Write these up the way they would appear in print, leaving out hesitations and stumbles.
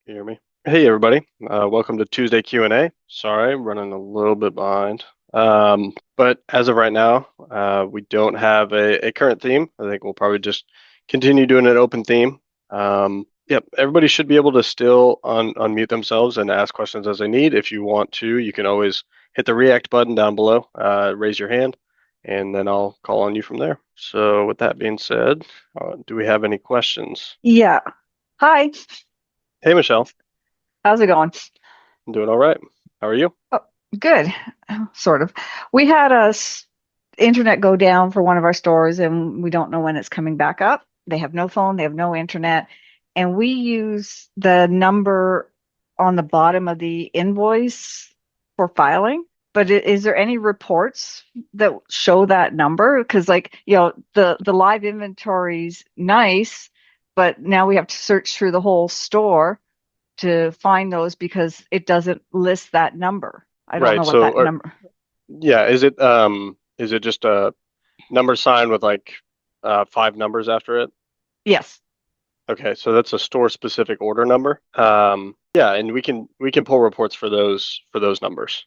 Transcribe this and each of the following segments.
You hear me? Hey everybody, welcome to Tuesday Q&A. Sorry, I'm running a little bit behind. But as of right now, we don't have a current theme. I think we'll probably just continue doing an open theme. Yep, everybody should be able to still unmute themselves and ask questions as they need. If you want to, you can always hit the react button down below, raise your hand, and then I'll call on you from there. So with that being said, do we have any questions? Yeah. Hi. Hey Michelle, How's it going? I'm doing all right. How are you? Oh, good. Sort of. We had internet go down for one of our stores and we don't know when it's coming back up. They have no phone, they have no internet, and we use the number on the bottom of the invoice for filing. But is there any reports that show that number? Because the live inventory's nice, but now we have to search through the whole store to find those because it doesn't list that number. I don't know Right. what that So, number. yeah, is it just a number sign with like five numbers after it? Yes. Okay, so that's a store specific order number. Yeah, and we can pull reports for those numbers.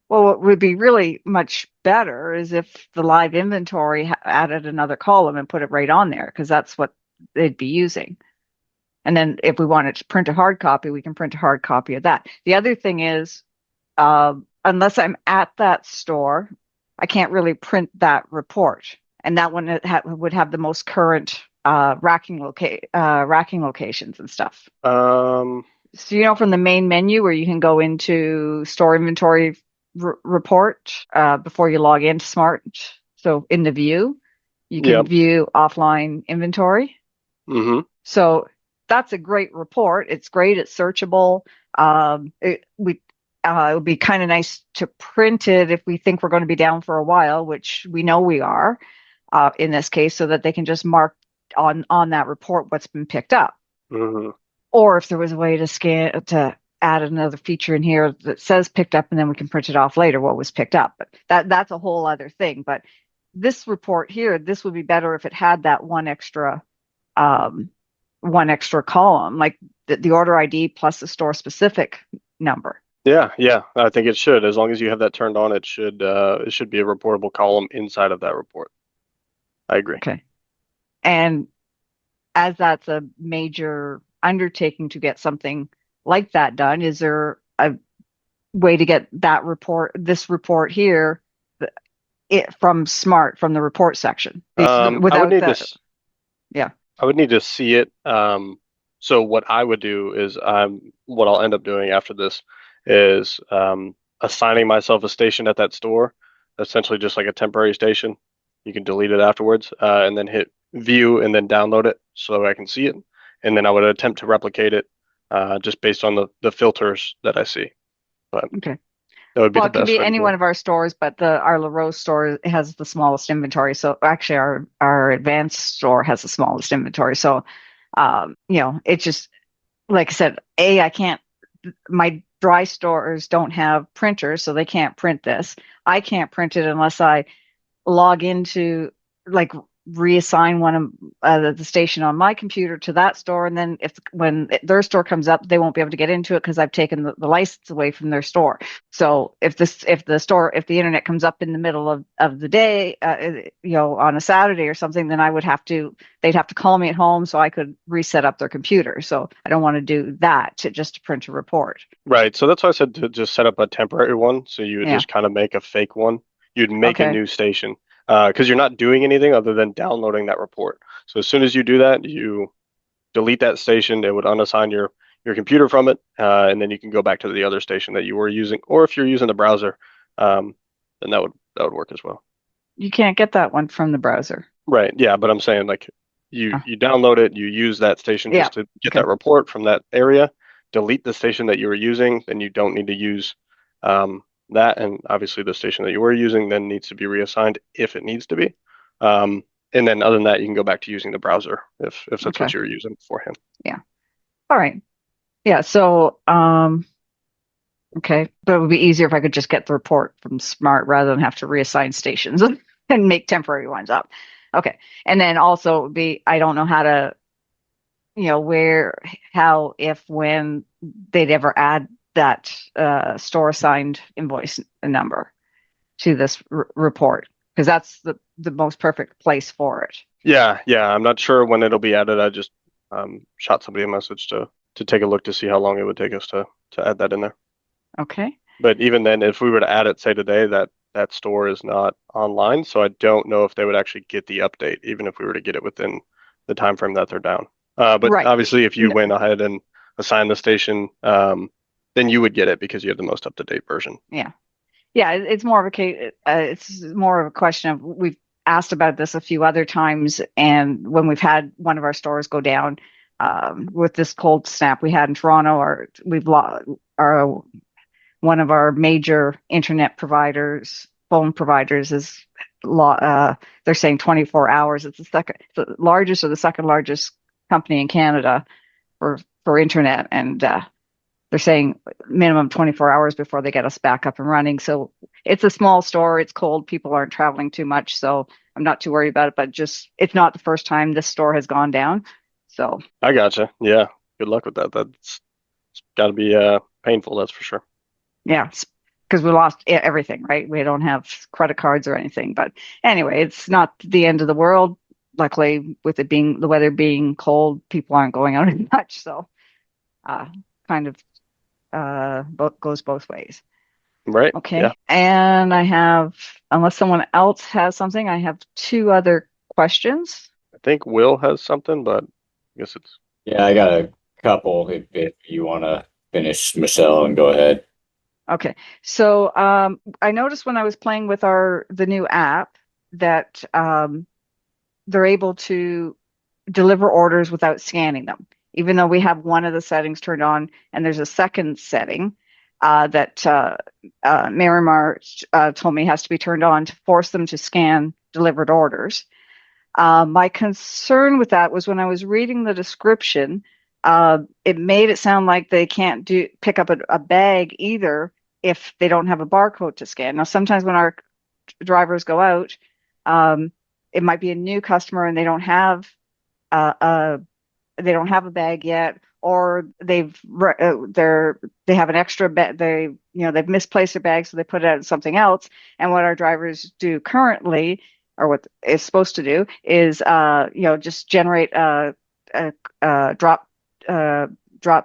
Well, what would be really much better is if the live inventory added another column and put it right on there because that's what they'd be using. And then if we wanted to print a hard copy, we can print a hard copy of that. The other thing is, unless I'm at that store, I can't really print that report. And that one would have the most current racking locations and stuff. Um, So from the main menu where you can go into store inventory report before you log into Smart. So in the view, you can yep. view offline inventory. Mm-hmm. So that's a great report. It's great. It's searchable. It would be kind of nice to print it if we think we're going to be down for a while, which we know we are in this case, so that they can just mark on that report what's been picked up. Mm-hmm. Or if there was a way to scan to add another feature in here that says picked up, and then we can print it off later what was picked up. But that's a whole other thing. But this report here, this would be better if it had that um, one extra column, like the order ID plus the store specific number. Yeah, yeah. I think it should. As long as you have that turned on, it should be a reportable column inside of that report. I agree. Okay. And as that's a major undertaking to get something like that done, is there a way to get this report here, from Smart, from the report section, I would without need to. the, yeah. I would need to see it. So what I would do is what I'll end up doing after this is assigning myself a station at that store, essentially just like a temporary station. You can delete it afterwards, and then hit view and then download it so I can see it. And then I would attempt to replicate it just based on the filters that I see. But Okay. that would be Well, the it can best be way to any do one it. of our stores, but our LaRose store has the smallest inventory. So actually, our advanced store has the smallest inventory. So, it's just like I said, I can't. My dry stores don't have printers, so they can't print this. I can't print it unless I log into, like, reassign one of the station on my computer to that store, and then if when their store comes up, they won't be able to get into it because I've taken the license away from their store. So if the internet comes up in the middle of the day, on a Saturday or something, then they'd have to call me at home so I could reset up their computer. So I don't want to do that just to print a report. Right. So that's why I said to just set up a temporary one. So you would Yeah. just kind of make a fake one. You'd make a Okay. new station because you're not doing anything other than downloading that report. So as soon as you do that, you delete that station. It would unassign your computer from it, and then you can go back to the other station that you were using. Or if you're using the browser, um, then that would work as well. You can't get that one from the browser. Right. Yeah. But I'm saying like Oh, you download it, you use that station yeah. just to get Okay. that report from that area, delete the station that you were using, then you don't need to use that. And obviously the station that you were using then needs to be reassigned if it needs to be. And then other than that, you can go back to using the browser if that's what Okay. you were using beforehand. Yeah. All right. Yeah. So, okay, but it would be easier if I could just get the report from Smart rather than have to reassign stations and make temporary ones up. Okay. And then also it would be, I don't know how to where, how, if, when they'd ever add that store assigned invoice number to this report, because that's the most perfect place for it. Yeah, yeah. I'm not sure when it'll be added. I just shot somebody a message to take a look to see how long it would take us to add that in there. Okay. But even then, if we were to add it, say today, that store is not online, so I don't know if they would actually get the update, even if we were to get it within the time frame that they're down. But Right. obviously, if you went ahead and assigned the station, then you would get it because you have the most up-to-date version. Yeah. Yeah, it's more of a case, it's more of a question of, we've asked about this a few other times, and when we've had one of our stores go down with this cold snap we had in Toronto, or we've lost our one of our major internet providers, phone providers, is they're saying 24 hours. It's the largest or the second largest company in Canada for internet, and they're saying minimum 24 hours before they get us back up and running. So it's a small store. It's cold. People aren't traveling too much. So I'm not too worried about it, but just, it's not the first time this store has gone down. So I gotcha. Yeah, good luck with that. That's it's got to be painful, that's for sure. yeah, because we lost everything, right? We don't have credit cards or anything. But anyway, it's not the end of the world. Luckily, with it being the weather being cold, people aren't going out as much. So uh, kind of goes both ways. Right? Yeah. Okay. And I have, unless someone else has something, I have two other questions. I think Will has something, but I guess it's Yeah, I got a couple if you want to finish, Michelle, and go ahead. Okay. So I noticed when I was playing with the new app that they're able to deliver orders without scanning them, even though we have one of the settings turned on, and there's a second setting that Miramar told me has to be turned on to force them to scan delivered orders. My concern with that was when I was reading the description, it made it sound like they can't pick up a bag either if they don't have a barcode to scan. Now, sometimes when our drivers go out, um, it might be a new customer and uh, uh, they don't have a bag yet, or they have an extra bag. They've misplaced their bag, so they put it out in something else. And what our drivers do currently, or what is supposed to do, is just generate a drop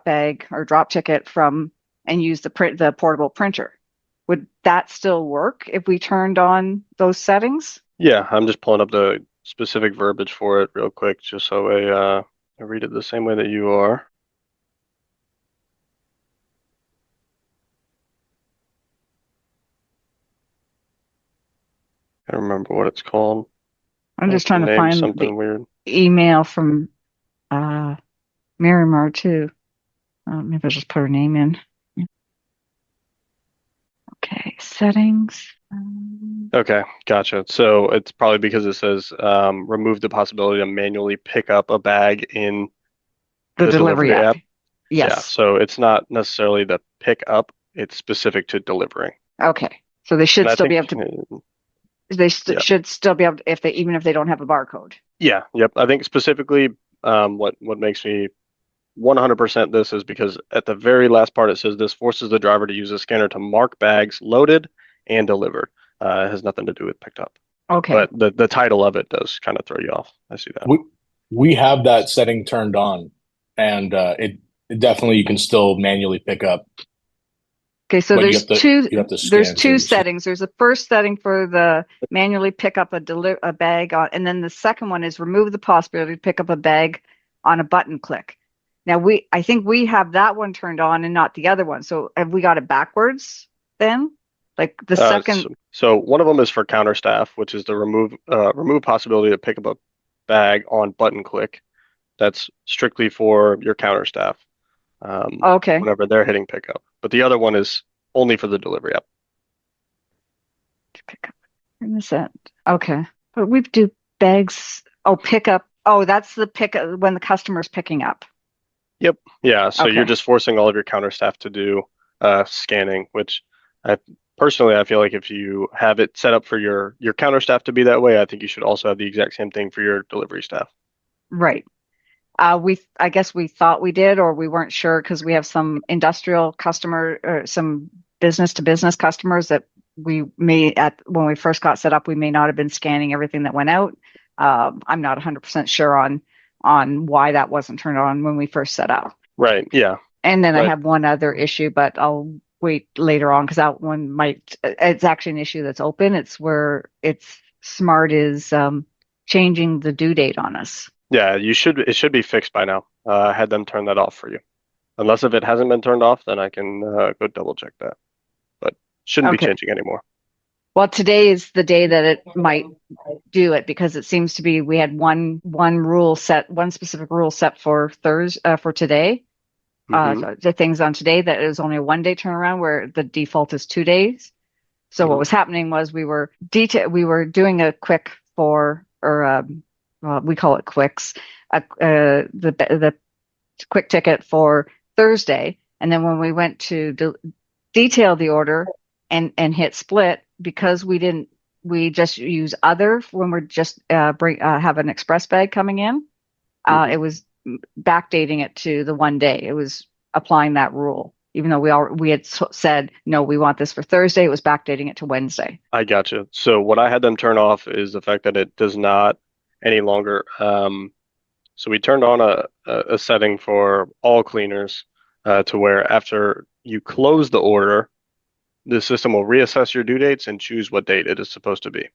bag or drop ticket from, and use the portable printer. Would that still work if we turned on those settings? yeah. I'm just pulling up the specific verbiage for it real quick, just so I read it the same way that you are. I don't remember what it's called. I'm just It's trying to named find the something weird. email from uh, Miramar too. Maybe I'll just put her name in. Okay, settings. Okay, gotcha. So it's probably because it says remove the possibility to manually pick up a bag in The the delivery delivery app. app. Yeah, Yes. so it's not necessarily the pick up, it's specific to delivering. Okay. So they And should I still think, be able to. They yeah, should still be able to, if they, even if they don't have a barcode. yeah, yep. I think specifically, what makes me 100% this is because at the very last part it says this forces the driver to use a scanner to mark bags loaded and delivered. It has nothing to do with picked up, Okay. but the title of it does kind of throw you off. I see that. We we have that setting turned on, and it definitely you can still manually pick up, Okay. So but there's two. you have to There's scan two too. So settings. There's a first setting for the manually pick up a bag on, and then the second one is remove the possibility to pick up a bag on a button click. Now I think we have that one turned on and not the other one. So have we got it backwards then? Like the second. So one of them is for counter staff, which is the remove possibility to pick up a bag on button click. That's strictly for your counter staff, Okay. whenever they're hitting pickup. But the other one is only for the delivery app. To pick up in the set. Okay. But we do bags. Oh, pick up. Oh, that's the pick when the customer's picking up. Yep. Yeah. So you're Okay. just forcing all of your counter staff to do scanning, which I personally I feel like if you have it set up for your counter staff to be that way, I think you should also have the exact same thing for your delivery staff. Right. I guess we thought we did, or we weren't sure because we have some industrial customer or some business to business customers that we may when we first got set up, we may not have been scanning everything that went out. I'm not 100% sure on why that wasn't turned on when we first set up. Right. Yeah. And then I Right. have one other issue, but I'll wait later on because that one it's actually an issue that's open. It's where Smart is changing the due date on us. Yeah. It should be fixed by now. I had them turn that off for you. Unless if it hasn't been turned off, then I can go double check that. But shouldn't be Okay. changing anymore. Well, today is the day that it might do it because it seems to be we had one specific rule set for Thursday for today. The things on today that it was only a 1 day turnaround where the default is 2 days. So what was happening was we were doing a quick we call it quicks, the quick ticket for Thursday, and then when we went to detail the order and hit split because we just use other when we're just have an express bag coming in, it was backdating it to the 1 day. It was applying that rule, even though we had said no, we want this for Thursday. It was backdating it to Wednesday. I gotcha. So what I had them turn off is the fact that it does not any longer. So we turned on a setting for all cleaners to where after you close the order, the system will reassess your due dates and choose what date it is supposed to be.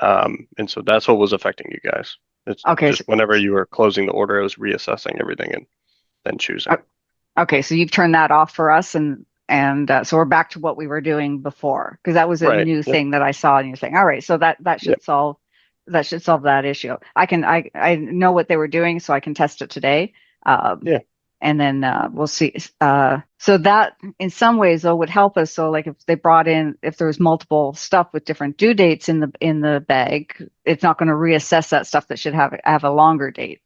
And so that's what was affecting you guys. It's Okay. just whenever you were closing the order, it was reassessing everything and then choosing. Okay, so you've turned that off for us, and so we're back to what we were doing before because that was a new thing that I saw, and you're saying, all right, so that should solve that issue. I know what they were doing, so I can test it today. And then we'll see. So that in some ways though would help us. So like if there was multiple stuff with different due dates in the bag, it's not going to reassess that stuff that should have a longer date.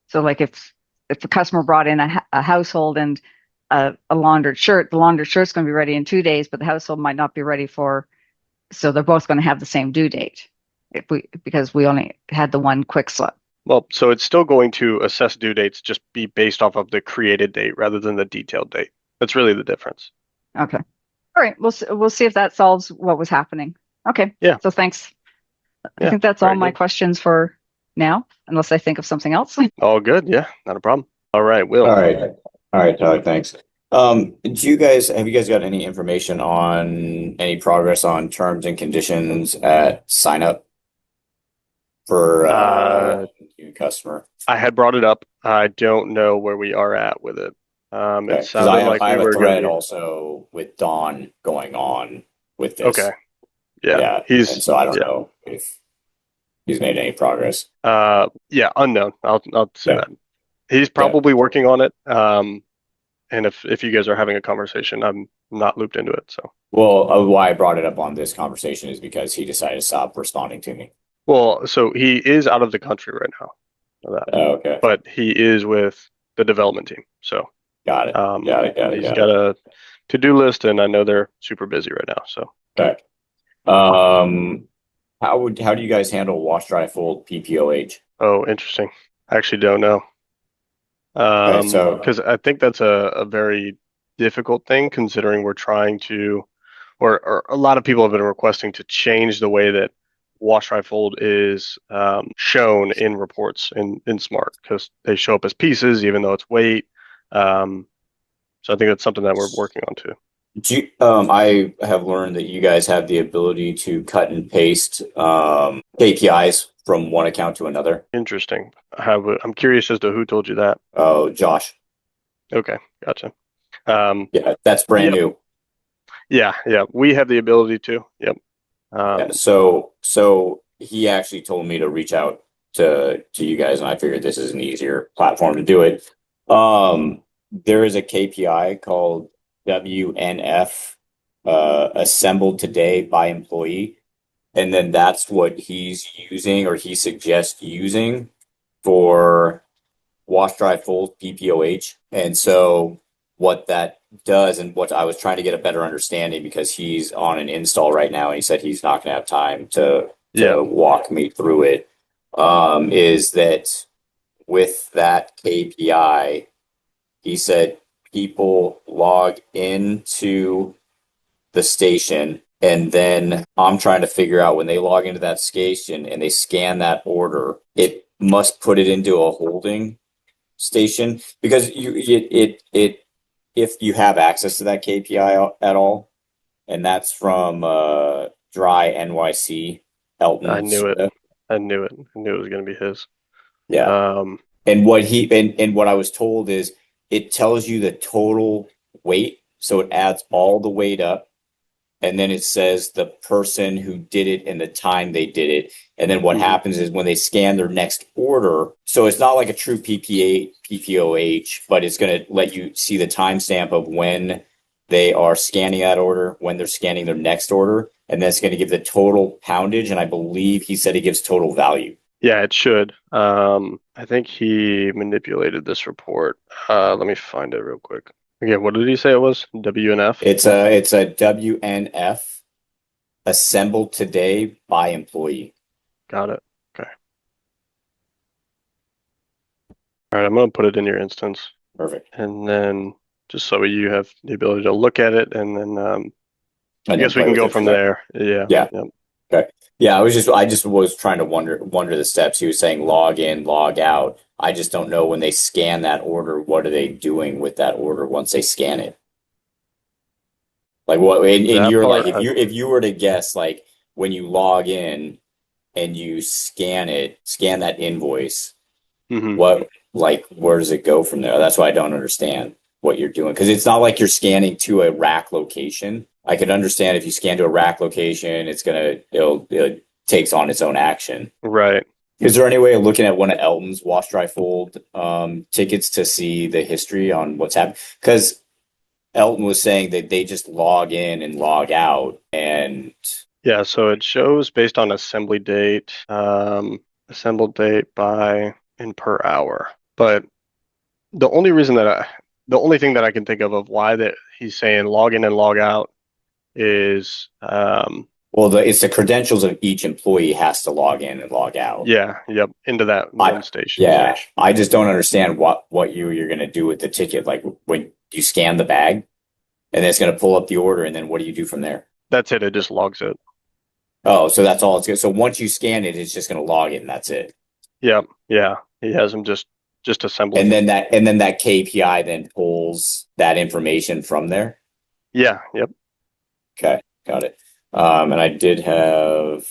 So like if the customer brought in a household and a laundered shirt, the laundered shirt's going to be ready in 2 days, but the household might not be ready so they're both going to have the same due date because we only had the one quick slip. Well, so it's still going to assess due dates, just be based off of the created date rather than the detailed date. That's really the difference. Okay. All right. We'll see if that solves what was happening. Okay. Yeah. So thanks. I think that's all my questions for now, unless I think of something else. All good. Yeah, not a problem. All right, Will. All right, Tyler, thanks. Have you guys got any information on any progress on terms and conditions at sign up for new customer? I had brought it up. I don't know where we are at with it. It sounded like I have we were a thread gonna... also with Don going on with this. Okay. Yeah. And so I don't know if he's made any progress. Yeah, unknown. I'll say that. He's probably working on it. And if you guys are having a conversation, I'm not looped into it. So why I brought it up on this conversation is because he decided to stop responding to me. Well, so he is out of the country right now. Okay. But he is with the development team. So got it. He's got a to-do list, and I know they're super busy right now. So okay. How do you guys handle wash, dry, fold, PPOH? Oh, interesting. I actually don't know. Because I think that's a very difficult thing, considering we're trying to, or a lot of people have been requesting to change the way that wash, dry, fold is shown in reports in Smart, because they show up as pieces even though it's weight. So I think that's something that we're working on too. I have learned that you guys have the ability to cut and paste KPIs from one account to another. Interesting. I'm curious as to who told you that. Oh, Josh. Okay, gotcha. Yeah, that's brand new. Yeah, we have the ability to. Yep. So he actually told me to reach out to you guys, and I figured this is an easier platform to do it. There is a KPI called WNF, assembled today by employee. And then that's what he's using, or he suggests using, for wash, dry, fold, PPOH. And so what that does, and what I was trying to get a better understanding, because he's on an install right now and he said he's not going to have time to walk me through it, is that with that KPI, he said people log into the station, and then I'm trying to figure out when they log into that station and they scan that order, it must put it into a holding station because if you have access to that KPI at all, and that's from Dry NYC I Elton knew it. Soda. I knew it. I knew it was going to be his. Yeah. And what I was told is it tells you the total weight, so it adds all the weight up, and then it says the person who did it and the time they did it. And then what happens is when they scan their next order, so it's not like a true PPOH, but it's going to let you see the timestamp of when they are scanning that order, when they're scanning their next order, and then it's going to give the total poundage. And I believe he said it gives total value. Yeah, it should. I think he manipulated this report. Let me find it real quick. Again, what did he say it was? WNF? It's a WNF assembled today by employee. Got it. Okay. All right, I'm going to put it in your instance. Perfect. And then just so you have the ability to look at it, and then I guess we can go from there. Yeah. Yeah. Yep. Okay. Yeah, I just was trying to wonder the steps. He was saying log in, log out. I just don't know when they scan that order, what are they doing with that order once they scan it? Like what in That your like part, if you were to guess like when you log in and you scan that invoice, what like where does it go from there? That's why I don't understand what you're doing because it's not like you're scanning to a rack location. I could understand if you scan to a rack location, it takes on its own action. right. Is there any way of looking at one of Elton's wash dry fold tickets to see the history on what's happened? Because Elton was saying that they just log in and log out, and Yeah, so it shows based on assembly date, assembled date by and per hour. But the only reason the only thing that I can think of why that he's saying log in and log out is well, it's the credentials of each employee has to log in and log out. yeah, yep, into that one station. Yeah, I just don't understand what you're going to do with the ticket. Like when you scan the bag, and then it's going to pull up the order, and then what do you do from there? That's it. It just logs it. Oh, so that's all it's good. So once you scan it, it's just going to log it, and that's it. Yep. Yeah. He has them just assembled. And then that KPI then pulls that information from there. Yeah. Yep. Okay, got it. And I did have.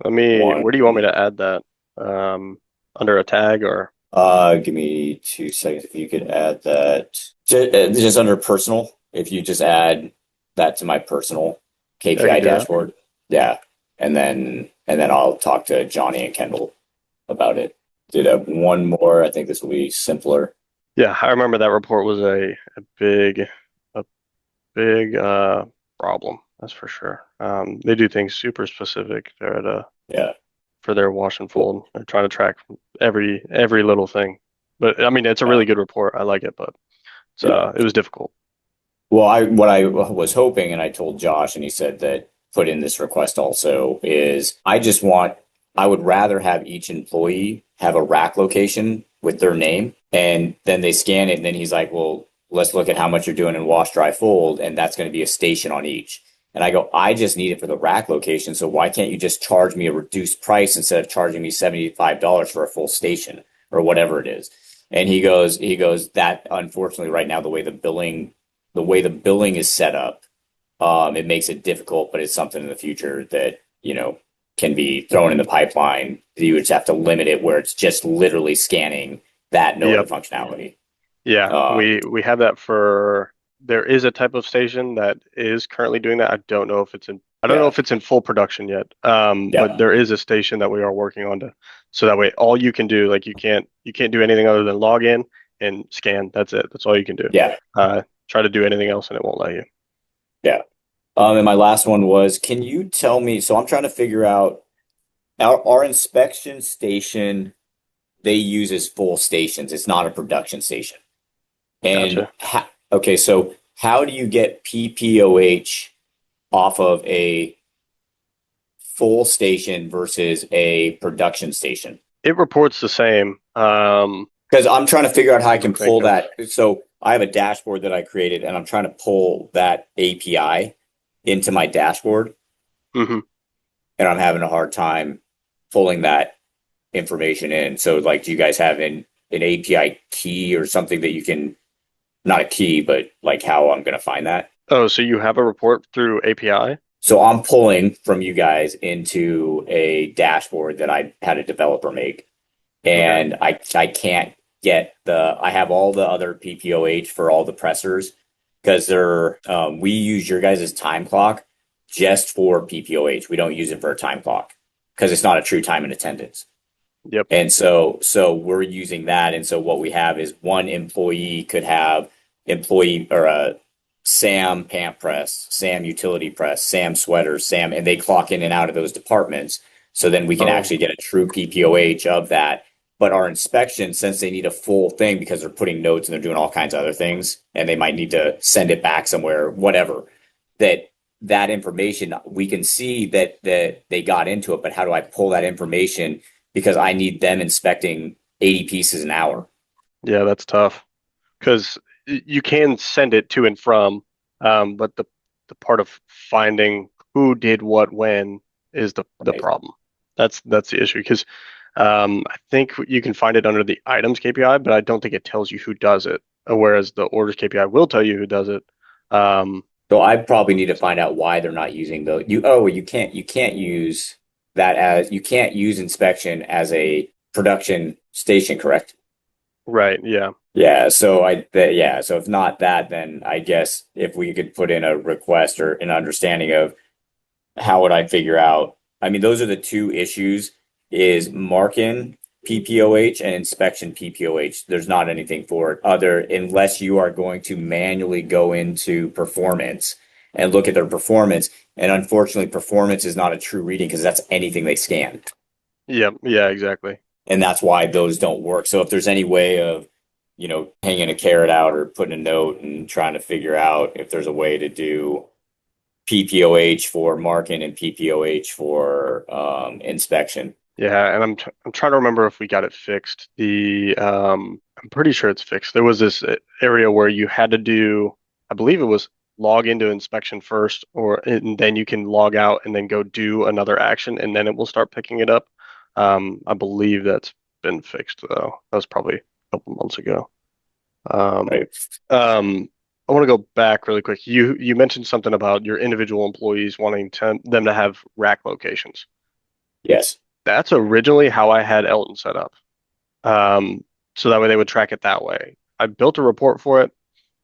Where do you want me to add that? Under a tag or? Give me 2 seconds. If you could add that just under personal, if you just add that to my personal KPI dashboard. Yeah. And then I'll talk to Johnny and Kendall about it. Did have one more. I think this will be simpler. Yeah, I remember that report was a big problem. That's for sure. They do things super specific there for their wash and fold. They're trying to track every little thing. But I mean, it's a really good report. I like it, but it was difficult. Well, what I was hoping, and I told Josh, and he said that put in this request also is I would rather have each employee have a rack location with their name, and then they scan it, and then he's like, well, let's look at how much you're doing in wash, dry, fold, and that's going to be a station on each. And I go, I just need it for the rack location, so why can't you just charge me a reduced price instead of charging me $75 for a full station or whatever it is? And he goes, that unfortunately right now the way the billing is set up, it makes it difficult, but it's something in the future that, can be thrown in the pipeline. You would just have to limit it where it's just literally scanning that node functionality. Yeah, we have that there is a type of station that is currently doing that. I don't know if it's in full production yet. But there is a station that we are working on so that way all you can do, like you can't do anything other than log in and scan. That's it. That's all you can do. Yeah. Try to do anything else and it won't let you. Yeah. And my last one was, can you tell me, so I'm trying to figure out our inspection station they use as full stations. It's not a production station. And Gotcha. So how do you get PPOH off of a full station versus a production station? It reports the same. Because I'm trying to figure out how I can think pull of. that. So I have a dashboard that I created, and I'm trying to pull that API into my dashboard, Mhm. and I'm having a hard time pulling that information in. So, like, do you guys have an API key or something that you can, not a key, but like how I'm going to find that? Oh, so you have a report through API? So I'm pulling from you guys into a dashboard that I had a developer make, Okay. and I can't get the I have all the other PPOH for all the pressers because they're we use your guys' time clock just for PPOH. We don't use it for a time clock because it's not a true time and attendance. Yep. And so we're using that. And so what we have is one employee could have employee or a Sam pant press, Sam utility press, Sam sweater, Sam, and they clock in and out of those departments. So then we can Oh, actually get a true PPOH of that. But our inspection, since they need a full thing because they're putting notes and they're doing all kinds of other things, and they might need to send it back somewhere, whatever, that information we can see that they got into it. But how do I pull that information because I need them inspecting 80 pieces an hour? yeah, that's tough because you can send it to and from, but the part of finding who did what when is the Right. problem. That's the issue because I think you can find it under the items KPI, but I don't think it tells you who does it. Whereas the orders KPI will tell you who does it. Um, So I probably need to find out why they're not using the you. Oh, you can't use that as you can't use inspection as a production station, correct? right, yeah. Yeah. Yeah. So if not that, then I guess if we could put in a request or an understanding of how would I figure out? I mean, those are the two issues is marking PPOH and inspection PPOH. There's not anything for it other unless you are going to manually go into performance and look at their performance. And unfortunately, performance is not a true reading because that's anything they scan. Yeah, yeah, exactly. And that's why those don't work. So if there's any way of, hanging a carrot out or putting a note and trying to figure out if there's a way to do PPOH for marking and PPOH for inspection. Yeah, and I'm trying to remember if we got it fixed. I'm pretty sure it's fixed. There was this area where you had to do, I believe it was log into inspection first, and then you can log out and then go do another action, and then it will start picking it up. I believe that's been fixed though. That was probably a couple months ago. Um, Right. I want to go back really quick. You mentioned something about your individual employees wanting them to have rack locations. Yes. That's originally how I had Elton set up. Um, so that way they would track it that way. I built a report for it,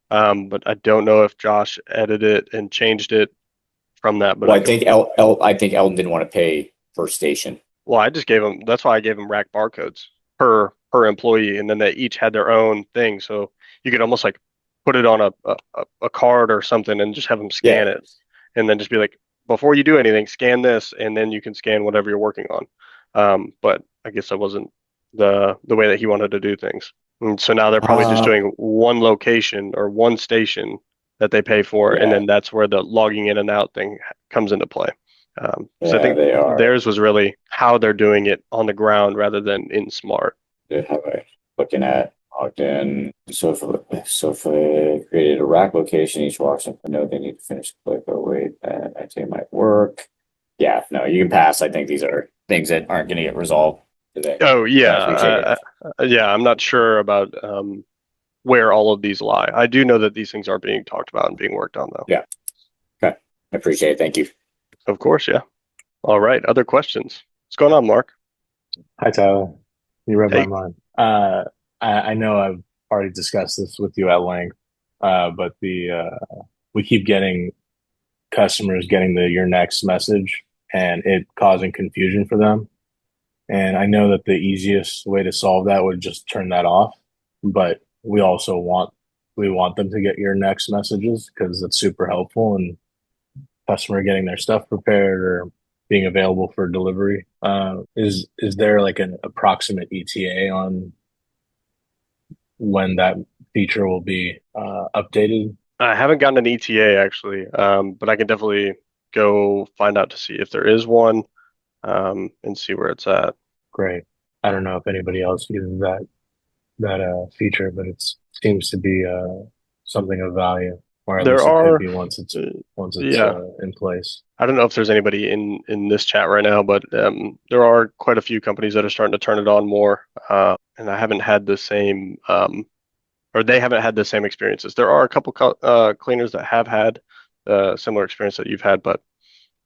but I don't know if Josh edited it and changed it from that. But Well, I I could, think I think Elton didn't want to pay per station. well, I just gave them. That's why I gave them rack barcodes per employee, and then they each had their own thing. So you could almost like put it on a card or something and just have them scan Yeah. it, and then just be like, before you do anything, scan this, and then you can scan whatever you're working on. But I guess that wasn't the way that he wanted to do things. And so now they're probably just Uh, doing one location or one station that they pay for, and yeah, then that's where the logging in and out thing comes into play. So I yeah, think they are. theirs was really how they're doing it on the ground rather than in smart. They have a looking at logged in. So if they created a rack location, each walks up and know they need to finish the click. Oh wait, that I think might work. Yeah, no, you can pass. I think these are things that aren't going to get resolved today. Oh But I appreciate yeah, it. yeah. I'm not sure about where all of these lie. I do know that these things are being talked about and being worked on, though. Yeah, okay. I appreciate it. Thank you. Of course, yeah. All right. Other questions? What's going on, Mark? Hi, Tyler. You read my Hey. mind. I know I've already discussed this with you at length, but the we keep getting customers getting the your next message and it causing confusion for them. And I know that the easiest way to solve that would just turn that off, but we want them to get your next messages because it's super helpful and customer getting their stuff prepared or being available for delivery. Is there like an approximate ETA on when that feature will be updated? I haven't gotten an ETA actually, but I can definitely go find out to see if there is one, and see where it's at. Great. I don't know if anybody else uses that feature, but it seems to be something of value, or at There least it could are, be uh, once it's yeah. in place. I don't know if there's anybody in this chat right now, but there are quite a few companies that are starting to turn it on more. And I haven't had the same, or they haven't had the same experiences. There are a couple cleaners that have had similar experience that you've had, but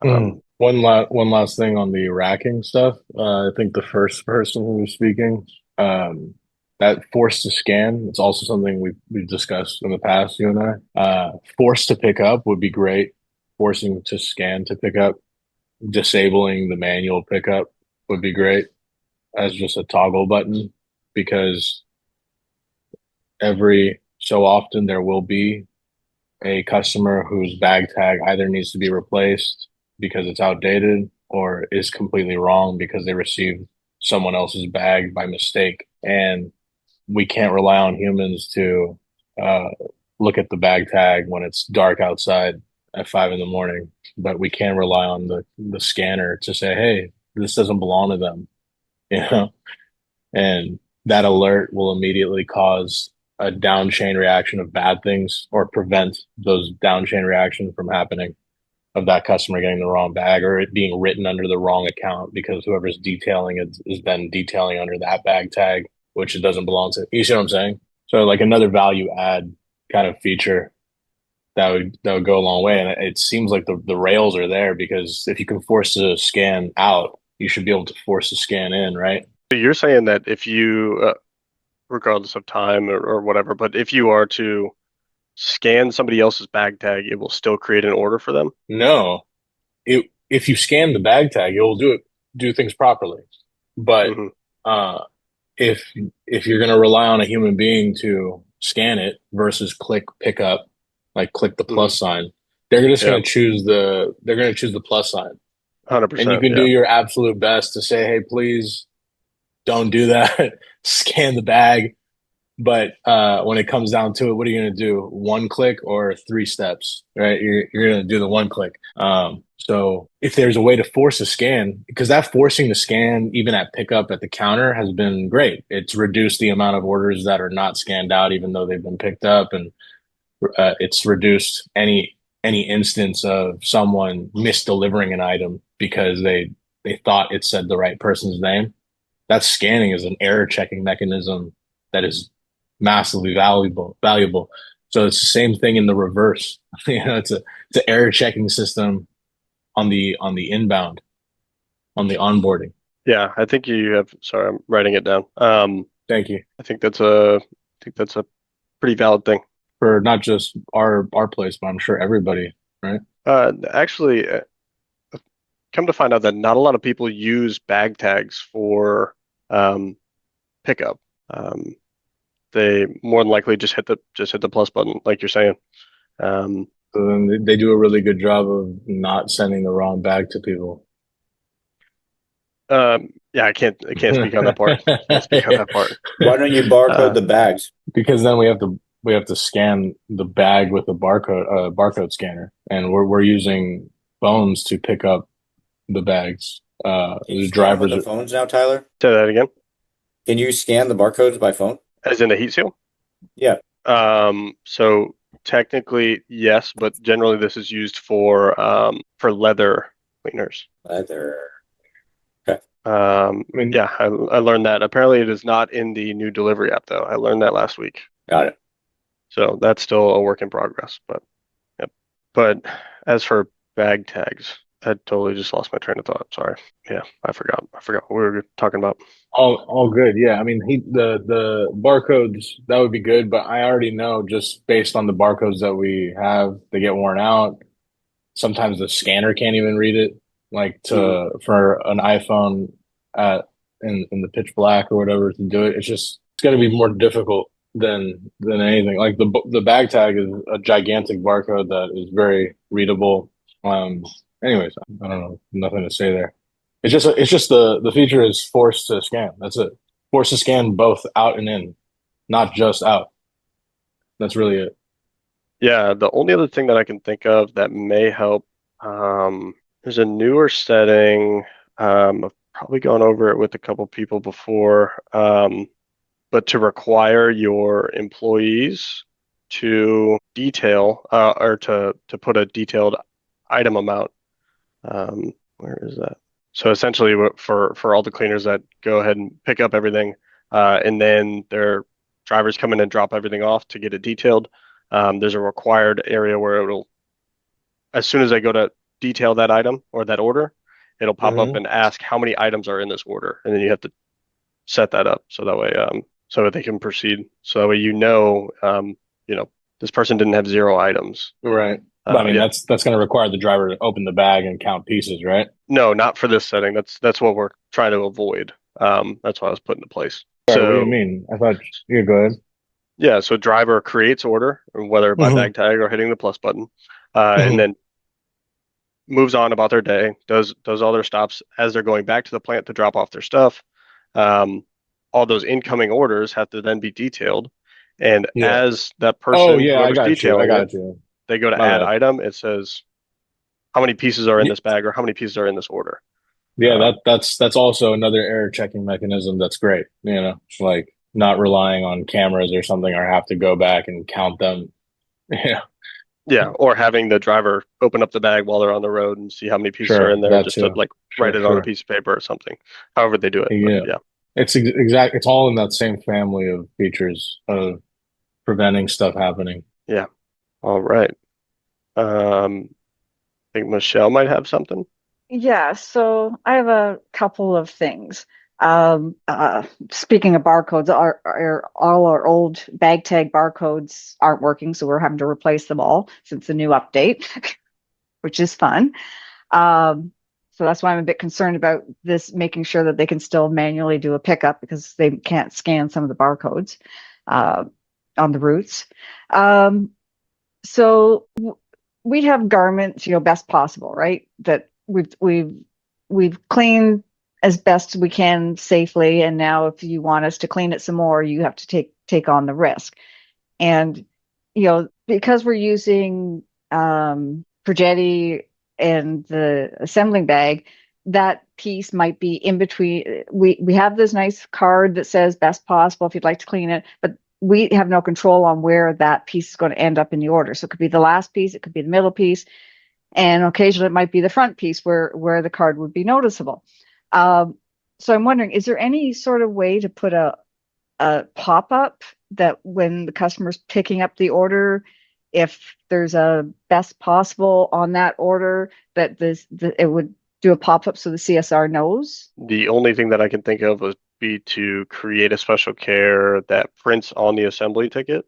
um, One last thing on the racking stuff. I think the first person who was speaking, that force to scan, it's also something we've discussed in the past, you and I. Force to pick up would be great. Forcing to scan to pick up, disabling the manual pickup would be great as just a toggle button because every so often there will be a customer whose bag tag either needs to be replaced because it's outdated or is completely wrong because they received someone else's bag by mistake. And we can't rely on humans to uh, look at the bag tag when it's dark outside at 5 in the morning, but we can rely on the scanner to say, hey, this doesn't belong to them, you know? And that alert will immediately cause a down chain reaction of bad things or prevent those down chain reactions from happening of that customer getting the wrong bag or it being written under the wrong account because whoever's detailing it is then detailing under that bag tag, which it doesn't belong to. You see what I'm saying? So like another value add kind of feature that would go a long way. And it seems like the rails are there because if you can force the scan out, you should be able to force the scan in, right? so you're saying that if you, regardless of time or whatever, but if you are to scan somebody else's bag tag, it will still create an order for them. No, if you scan the bag tag, you'll do things properly. But Hmm. uh, if if you're going to rely on a human being to scan it versus click pick up, like click the Hmm. plus sign, they're just Yeah, going to choose the plus sign, and you 100%. can do Yeah. your absolute best to say, hey, please don't do that. Scan the bag. But when it comes down to it, what are you going to do? One click or three steps, right? You're going to do the one click. So if there's a way to force a scan, because that forcing the scan, even at pickup at the counter, has been great. It's reduced the amount of orders that are not scanned out, even though they've been picked up, and it's reduced any instance of someone misdelivering an item because they thought it said the right person's name. That scanning is an error checking mechanism that is massively valuable. So it's the same thing in the reverse. It's an error checking system on the inbound, on the onboarding. Yeah, I think you have, sorry, I'm writing it down. Thank you. I think that's a pretty valid thing. For not just our place, but I'm sure everybody, right? Actually, come to find out that not a lot of people use bag tags for um, pickup. Um, they more than likely just hit the plus button, like you're saying. Um, So then they do a really good job of not sending the wrong bag to people. yeah, I can't speak on that part. Can't speak on that part. Why don't you barcode Uh, the bags? Because then we have to scan the bag with a barcode scanner, and we're using phones to pick up the bags. Can you The scan with drivers the are, phones now, Tyler? Say that again. Can you scan the barcodes by phone? As in the heat seal? Yeah. So technically, yes, but generally this is used for leather cleaners. Leather. Okay. I mean, Yeah, I learned that. Apparently, it is not in the new delivery app though. I learned that last week. Got it. So that's still a work in progress. But yep. But as for bag tags, I totally just lost my train of thought. Sorry. Yeah, I forgot. I forgot what we were talking about. all good. Yeah, I mean, the barcodes that would be good, but I already know just based on the barcodes that we have, they get worn out. Sometimes the scanner can't even read it. Like Hmm. to for an iPhone at in the pitch black or whatever to do it, it's going to be more difficult than anything. Like the bag tag is a gigantic barcode that is very readable. Um, anyways, I don't know, nothing to say there. It's just the feature is forced to scan. That's it. Forced to scan both out and in, not just out. That's really it. Yeah, the only other thing that I can think of that may help, there's a newer setting, probably gone over it with a couple people before, but to require your employees to detail or to put a detailed item amount. Where is that? So essentially, for all the cleaners that go ahead and pick up everything, and then their drivers come in and drop everything off to get it detailed, there's a required area where it'll, as soon as they go to detail that item or that order, it'll pop up and ask how many items are in this order, and then you have to set that up so that way, so that they can proceed. So that way, this person didn't have 0 items. Right. I mean, Yeah. that's going to require the driver to open the bag and count pieces, right? No, not for this setting. That's what we're trying to avoid. That's why I was put into place. Sorry, what do you So mean? I thought you go ahead. yeah, so driver creates order, whether by bag tag or hitting the plus button, and then moves on about their day, does all their stops as they're going back to the plant to drop off their stuff. All those incoming orders have to then be detailed, and Yeah. as that Oh, person, yeah, I whoever's got you. I detailing it, got you. they go to My add bad. item. It says how many pieces are in Y- this bag or how many pieces are in this order. Yeah, Um, that's also another error checking mechanism that's great. Like not relying on cameras or something, or have to go back and count them. Yeah, Yeah, or having the driver open up the bag while they're on the road and see how many pieces are sure, in there, that just to too. like write Sure, it on a sure. piece of paper or something. However they do it, but Yeah, yeah, It's all in that same family of features of preventing stuff happening. yeah. All right. I think Michelle might have something. Yeah, so I have a couple of things. Speaking of barcodes, all our old bag tag barcodes aren't working, so we're having to replace them all since the new update, which is fun. Um, so that's why I'm a bit concerned about this, making sure that they can still manually do a pickup because they can't scan some of the barcodes uh, on the routes. Um, so we have garments, best possible, right? That we've cleaned as best we can safely, and now if you want us to clean it some more, you have to take on the risk. And because we're using Progetti and the assembling bag, that piece might be in between. We have this nice card that says best possible if you'd like to clean it, but we have no control on where that piece is going to end up in the order. So it could be the last piece, it could be the middle piece, and occasionally it might be the front piece where the card would be noticeable. Um, so I'm wondering, is there any sort of way to put a pop-up that when the customer's picking up the order, if there's a best possible on that order, that it would do a pop-up so the CSR knows? The only thing that I can think of would be to create a special care that prints on the assembly ticket,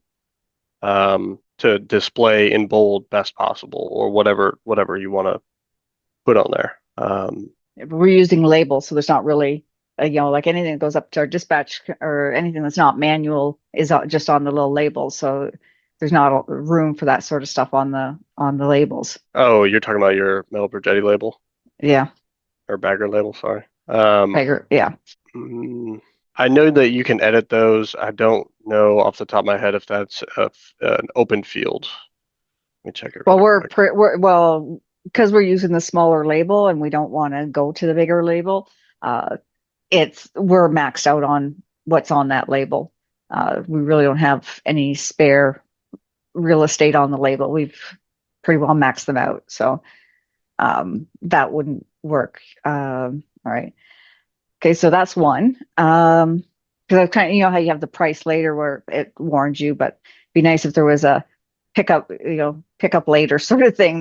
to display in bold best possible or whatever you want to put on there. We're using labels, so there's not really, like anything that goes up to our dispatch or anything that's not manual is just on the little label. So there's not room for that sort of stuff on the labels. Oh, you're talking about your metal Progetti label Yeah, or bagger label, sorry. bigger. Yeah. Mm, I know that you can edit those. I don't know off the top of my head if that's an open field. Let me check it Well, really quick. well, because we're using the smaller label and we don't want to go to the bigger label. Uh, we're maxed out on what's on that label. We really don't have any spare real estate on the label. We've pretty well maxed them out. So that wouldn't work. All right. Okay, so that's one. Because I kind of, how you have the price later where it warns you, but it'd be nice if there was a pick up later sort of thing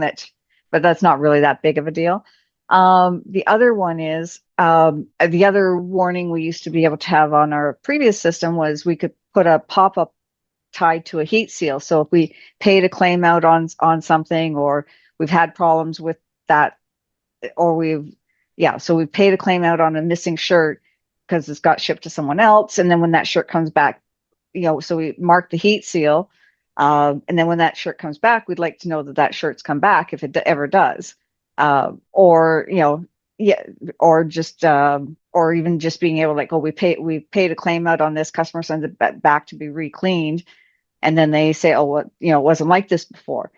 but that's not really that big of a deal. The other one is the other warning we used to be able to have on our previous system was we could put a pop-up tied to a heat seal. So if we paid a claim out on something, or we've had problems with that, or so we've paid a claim out on a missing shirt because it's got shipped to someone else, and then when that shirt comes back, so we mark the heat seal, and then when that shirt comes back, we'd like to know that shirt's come back if it ever does, or yeah, or just or even just being able to, like, oh, we paid a claim out on this, customer sends it back to be re-cleaned, and then they say, oh, what, it wasn't like this before.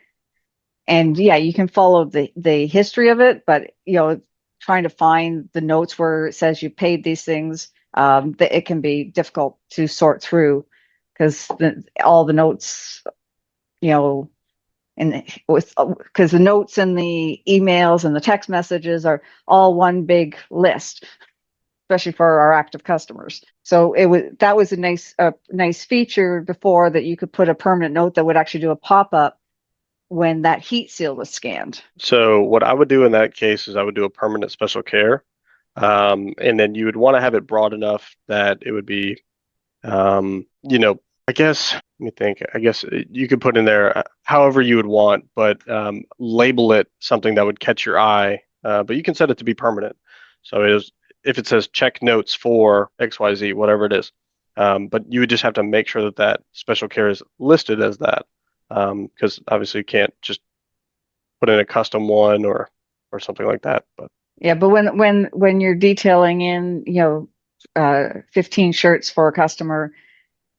And yeah, you can follow the history of it, but trying to find the notes where it says you paid these things, that it can be difficult to sort through because all the notes, you know, and with because the notes and the emails and the text messages are all one big list, especially for our active customers. So that was a nice feature before, that you could put a permanent note that would actually do a pop-up when that heat seal was scanned. So what I would do in that case is I would do a permanent special care. And then you would want to have it broad enough that it would be, I guess, let me think. I guess you could put in there however you would want, but label it something that would catch your eye. But you can set it to be permanent. So if it says check notes for XYZ, whatever it is. But you would just have to make sure that that special care is listed as that. Because obviously you can't just put in a custom one or something like that. But Yeah, but when you're detailing in, 15 shirts for a customer,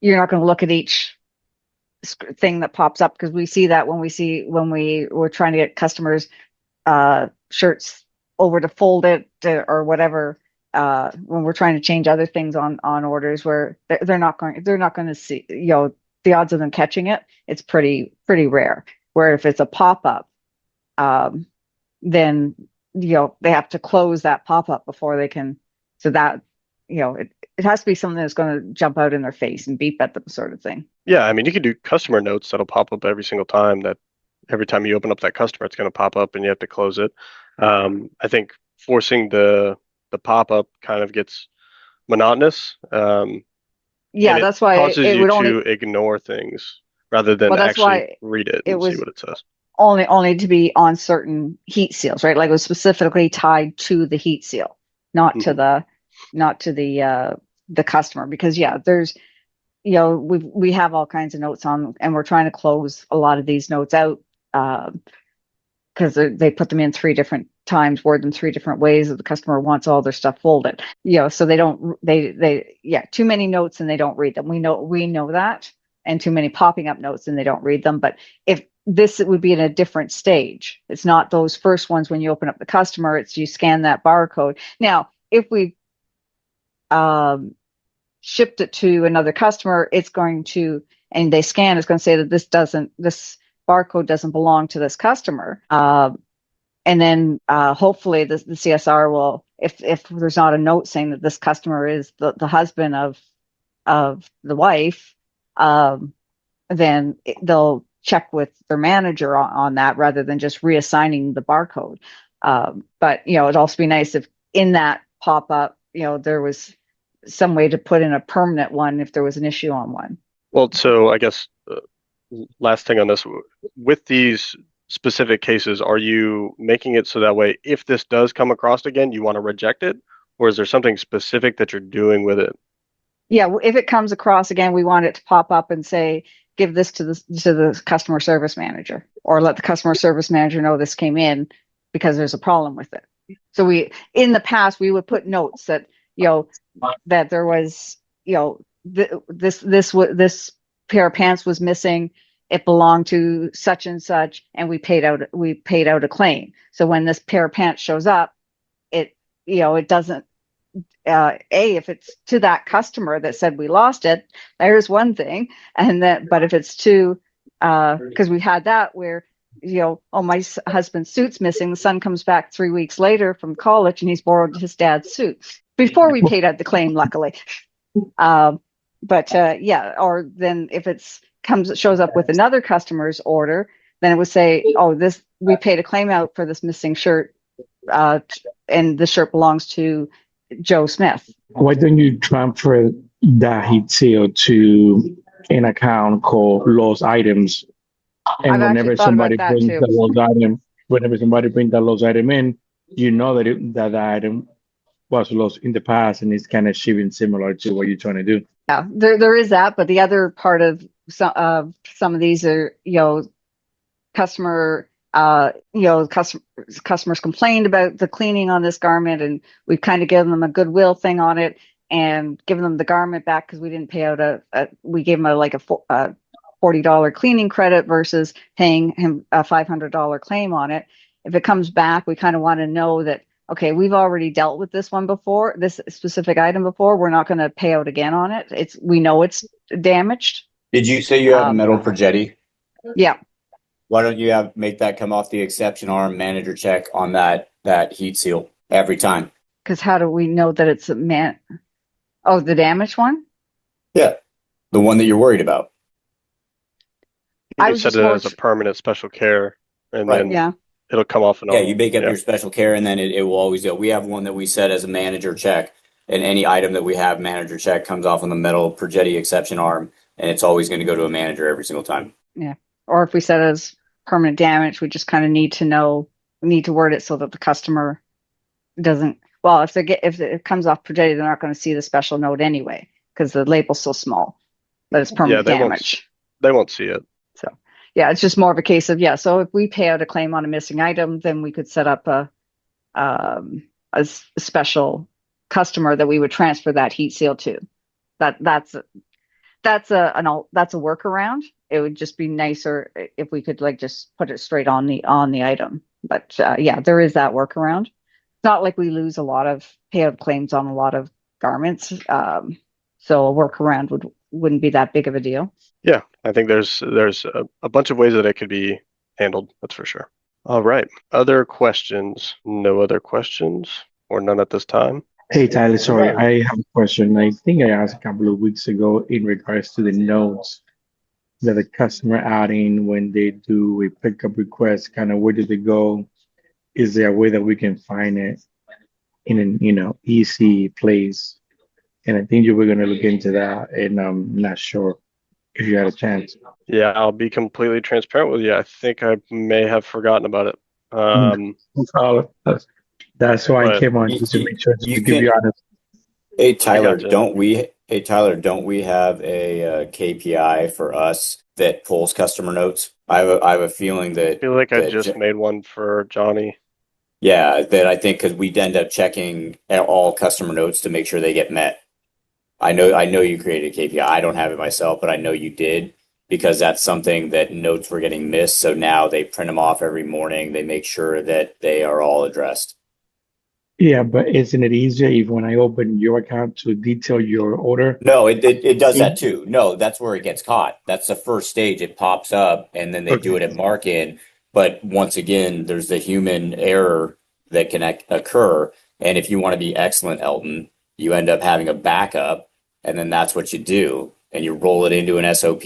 you're not going to look at each thing that pops up, because we see that when we're trying to get customers shirts over to fold it or whatever, when we're trying to change other things on orders, where they're not going to see, the odds of them catching it, it's pretty rare. Where if it's a pop-up, then they have to close that pop-up before they can, so that it has to be something that's going to jump out in their face and beep at them, sort of thing. yeah, I mean, you could do customer notes that'll pop up every single time, that every time you open up that customer, it's going to pop up and you have to close it. I think forcing the pop-up kind of gets monotonous. Yeah, And it that's why causes it you would to only, ignore things rather than well, that's actually why read it it and see was what it says. only to be on certain heat seals, right? Like it was specifically tied to the heat seal, not to the customer. Because there's, we have all kinds of notes on, and we're trying to close a lot of these notes out, because they put them in 3 different times, word them 3 different ways, that the customer wants all their stuff folded. So they don't, too many notes and they don't read them. We know that, and too many popping up notes and they don't read them. But if this, it would be in a different stage. It's not those first ones when you open up the customer. It's you scan that barcode. Now, if we shipped it to another customer, it's going to, and they scan, it's going to say that this barcode doesn't belong to this customer. And then hopefully the CSR will, if there's not a note saying that this customer is the husband of the wife, then they'll check with their manager on that, rather than just reassigning the barcode. But it'd also be nice if in that pop-up, there was some way to put in a permanent one if there was an issue on one. Well, so I guess last thing on this, with these specific cases, are you making it so that way if this does come across again, you want to reject it? Or is there something specific that you're doing with it? Yeah, if it comes across again, we want it to pop up and say, give this to the customer service manager, or let the customer service manager know this came in because there's a problem with it. So in the past, we would put notes that, that there was, this pair of pants was missing. It belonged to such and such, and we paid out a claim. So when this pair of pants shows up, it doesn't, if it's to that customer that said we lost it, there's one thing. But if it's to, because we had that where, oh, my husband's suit's missing. The son comes back 3 weeks later from college and he's borrowed his dad's suit before we paid out the claim, luckily. Or then if shows up with another customer's order, then it would say, oh, we paid a claim out for this missing shirt, and the shirt belongs to Joe Smith. Why don't you transfer that heat seal to an account called lost items? And whenever somebody brings that lost item in, that item was lost in the past, and it's kind of shipping similar to what you're trying to do. Yeah, there is that, but the other part of some of these are, customers complained about the cleaning on this garment, and we've kind of given them a goodwill thing on it and given them the garment back because we didn't pay out we gave them a $40 cleaning credit versus paying him a $500 claim on it. If it comes back, we kind of want to know that okay, we've already dealt with this one before, this specific item before. We're not going to pay out again on it. We know it's damaged. Did you say you have metal projetti? Yeah. Why don't you make that come off the exception arm manager check on that heat seal every time? Because how do we know that it's the damaged one? Yeah, the one that you're worried about. You set it as a permanent special care, and Right. then it'll come off and on. Yeah, you make up your special care, and then it will always go. We have one that we set as a manager check, and any item that we have manager check comes off on the metal projetti exception arm, and it's always going to go to a manager every single time. Yeah. Or if we set it as permanent damage, we just kind of need to word it so that the customer doesn't. Well, if it comes off projetti, they're not going to see the special note anyway because the label's so small. But it's permanent damage. They won't see it. So yeah, it's just more of a case of So if we pay out a claim on a missing item, then we could set up a special customer that we would transfer that heat seal to. That's a workaround. It would just be nicer if we could just put it straight on the item. But there is that workaround. It's not like we lose a lot of payout claims on a lot of garments. So a workaround wouldn't be that big of a deal. Yeah, I think there's a bunch of ways that it could be handled. That's for sure. All right. Other questions? No other questions, or none at this time? Hey, Tyler, sorry, I have a question. I think I asked a couple of weeks ago in regards to the notes that the customer add in when they do a pickup request, kind of where do they go? Is there a way that we can find it in an easy place? And I think you were going to look into that, and I'm not sure if you had a chance. Yeah, I'll be completely transparent with you. I think I may have forgotten about it. That's why I came on, just to make sure to give you honest. Hey Tyler, don't we have a KPI for us that pulls customer notes? I have a feeling that I feel like I just made one for Johnny. Yeah, that I think because we'd end up checking all customer notes to make sure they get met. I know you created a KPI. I don't have it myself, but I know you did, because that's something that notes were getting missed. So now they print them off every morning. They make sure that they are all addressed. Yeah, but isn't it easier if when I open your account to detail your order? No, it does that too. No, that's where it gets caught. That's the first stage. It pops up, and then they do it at mark-in. But once again, there's the human error that can occur. And if you want to be excellent, Elton, you end up having a backup, and then that's what you do, and you roll it into an SOP.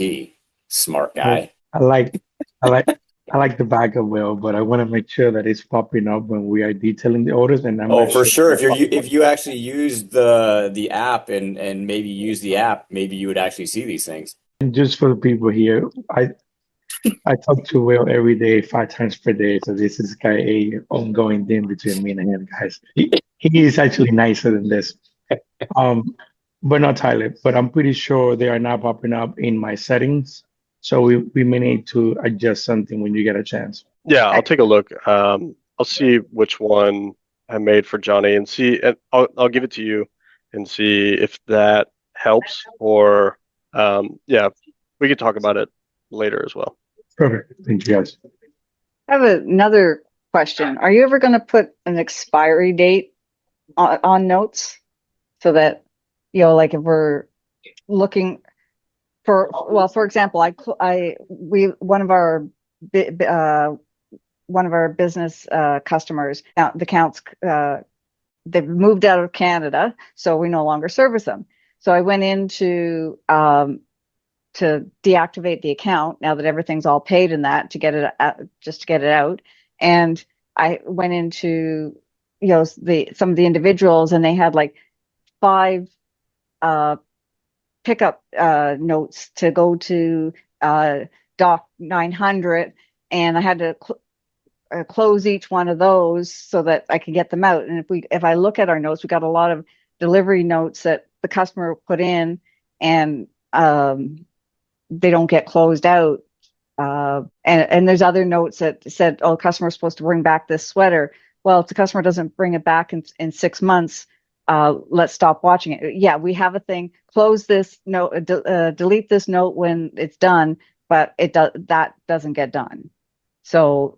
Smart guy. I like the backup well, but I want to make sure that it's popping up when we are detailing the orders. And for sure. If you actually use the app and maybe use the app, maybe you would actually see these things. And just for the people here, I talk to Will every day, 5 times per day. So this is kind of a ongoing thing between me and him, guys. He is actually nicer than this. But not Tyler. But I'm pretty sure they are not popping up in my settings. So we may need to adjust something when you get a chance. Yeah, I'll take a look. I'll see which one I made for Johnny and see, and I'll give it to you and see if that helps, or we could talk about it later as well. Perfect. Thank you, guys. I have another question. Are you ever going to put an expiry date on notes so that, like if we're looking for example, one of our business customers, the counts, they've moved out of Canada, so we no longer service them. So I went in to deactivate the account now that everything's all paid in that, to get it out. And I went into some of the individuals, and they had like 5 pickup notes to go to doc 900, and I had to close each one of those so that I could get them out. And if I look at our notes, we got a lot of delivery notes that the customer put in, and they don't get closed out. And there's other notes that said, "Oh, the customer's supposed to bring back this sweater." Well, if the customer doesn't bring it back in 6 months, let's stop watching it. Yeah, we have a thing. Close this note, delete this note when it's done, but that doesn't get done. So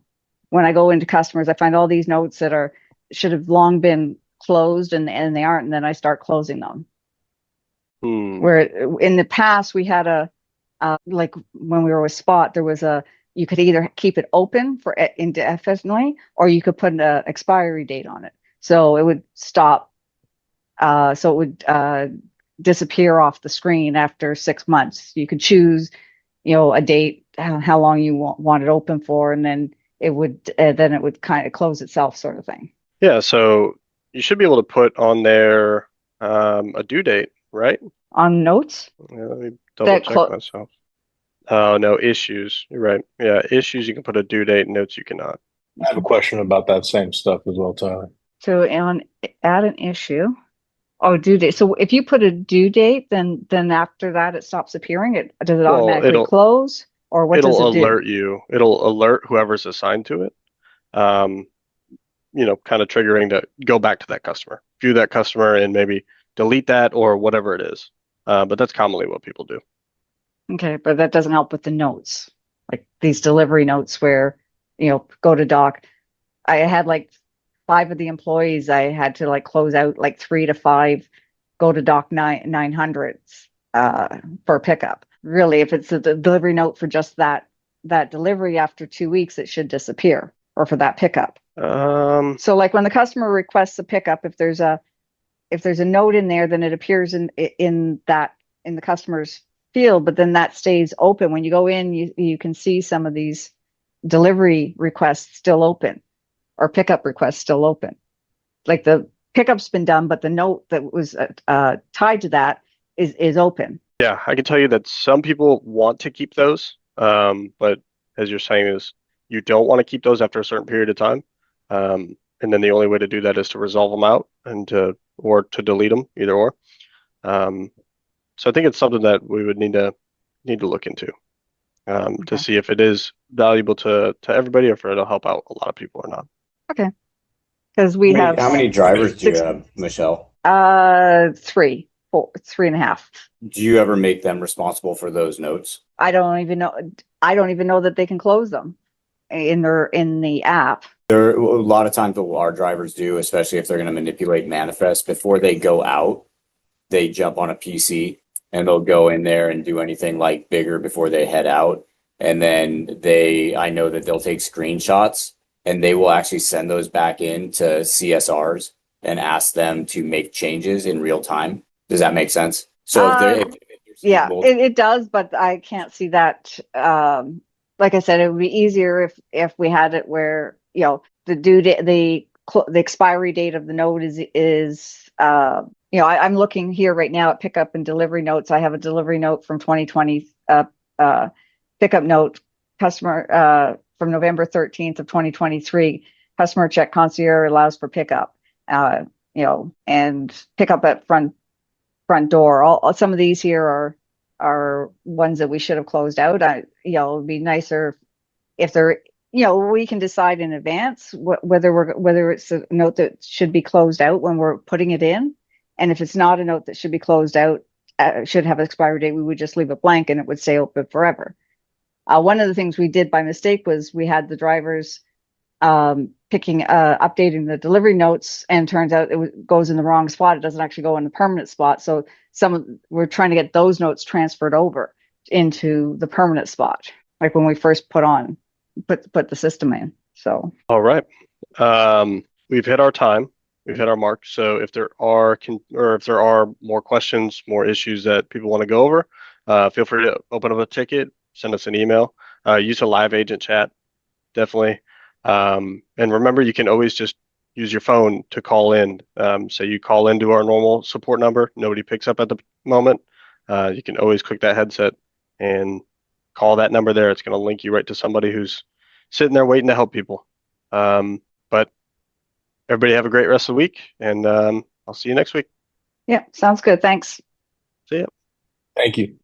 when I go into customers, I find all these notes that are should have long been closed and they aren't, and then I start closing them. Where in the past we had like when we were with Spot, there was you could either keep it open for indefinitely, or you could put an expiry date on it. So it would stop. So it would disappear off the screen after 6 months. You could choose, a date, how long you want it open for, and then it would kind of close itself, sort of thing. Yeah, so you should be able to put on there a due date, right? On notes? Yeah, let me double check myself. Oh, no, issues. You're right. Yeah, issues, you can put a due date, notes you cannot. I have a question about that same stuff as well, Tyler. So add an issue. Oh, due date. So if you put a due date, then after that it stops appeering. Does it automatically close, or what does it do? It'll alert you. It'll alert whoever's assigned to it. Kind of triggering to go back to that customer, view that customer, and maybe delete that or whatever it is. But that's commonly what people do. Okay, but that doesn't help with the notes, like these delivery notes where, go to dock. I had like 5 of the employees. I had to like close out like 3 to 5, go to dock 900s for pickup. Really, if it's a delivery note for just that delivery, after 2 weeks, it should disappear, or for that pickup. So like when the customer requests a pickup, if there's a note in there, then it appears in the customer's field, but then that stays open. When you go in, you can see some of these delivery requests still open, or pickup requests still open. Like the pickup's been done, but the note that was tied to that is open. Yeah, I can tell you that some people want to keep those, but as you're saying is you don't want to keep those after a certain period of time. And then the only way to do that is to resolve them out or to delete them, either or. So I think it's something that we would need to look into to see if it is valuable to everybody, or if it'll help out a lot of people or not. Okay. Because how many drivers do you have, Michelle? 3, 4, 3.5. Do you ever make them responsible for those notes? I don't even know that they can close them in the app. There a lot of times what our drivers do, especially if they're going to manipulate manifest, before they go out, they jump on a PC and they'll go in there and do anything like bigger before they head out. And then I know that they'll take screenshots and they will actually send those back in to CSRs and ask them to make changes in real time. Does that make sense? So yeah, it does, but I can't see that. Like I said, it would be easier if we had it where, the due date, the expiry date of the note is I'm looking here right now at pickup and delivery notes. I have a delivery note from 2020, pickup note, customer from November 13th of 2023. Customer check concierge allows for pickup, and pickup at front door. Some of these here are ones that we should have closed out. It would be nicer if they're, we can decide in advance whether it's a note that should be closed out when we're putting it in. And if it's not a note that should be closed out, should have an expiry date, we would just leave it blank and it would stay open forever. One of the things we did by mistake was we had the drivers updating the delivery notes, and turns out goes in the wrong spot. It doesn't actually go in the permanent spot. So we're trying to get those notes transferred over into the permanent spot, like when we first put the system in. So all right, we've hit our time. We've hit our mark. So if there are more questions, more issues that people want to go over, feel free to open up a ticket, send us an email, use a live agent chat, definitely. And remember, you can always just use your phone to call in. So you call into our normal support number. Nobody picks up at the moment. You can always click that headset and call that number there. It's going to link you right to somebody who's sitting there waiting to help people. But everybody have a great rest of the week, and I'll see you next week. Yeah, sounds good. Thanks. See ya. Thank you.